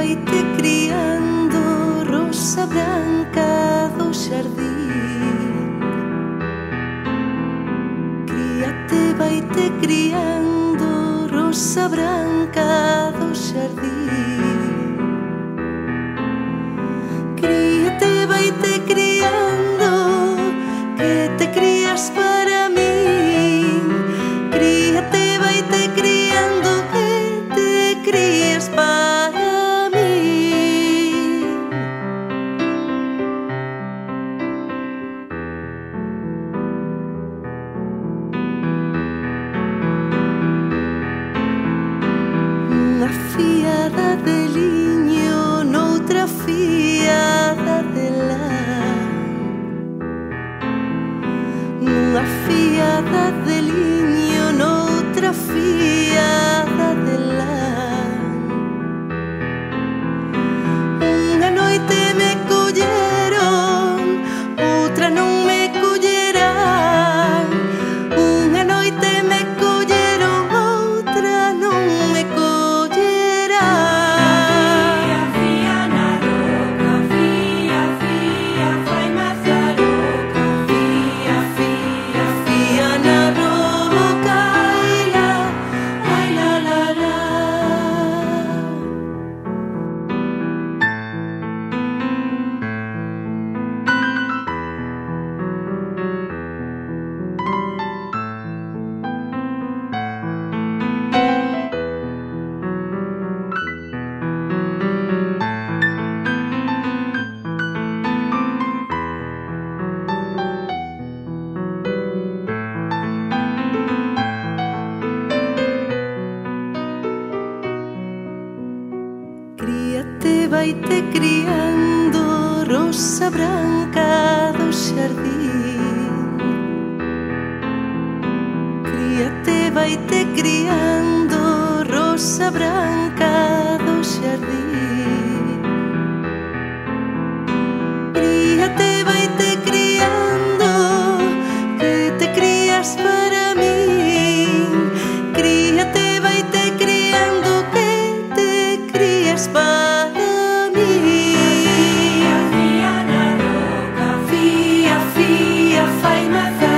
vaite criando, rosa branca do xardín. Críate, vaite criando, rosa branca do xardín. Críate, vaite criando, que te crías para min. Críate, vaite criando, que te crías para min. Unha fiada de liño, noutra fiada de lã. Unha fiada de liño, noutra fiada de lã. Unha noite me colleron, outra non me collerán. Unha noite me colleron, outra non me collerán. Fía na roca, fía, fía, fai mazaroca. Fía, fía, Fía na roca, ai la la la. Críate, vaite criando, rosa branca do xardín. Críate, vaite criando, rosa branca do xardín. Críate, vaite criando, que te crías para min. Críate, vaite criando, que te crías para min. fía na roca, Fía, fía, fai maza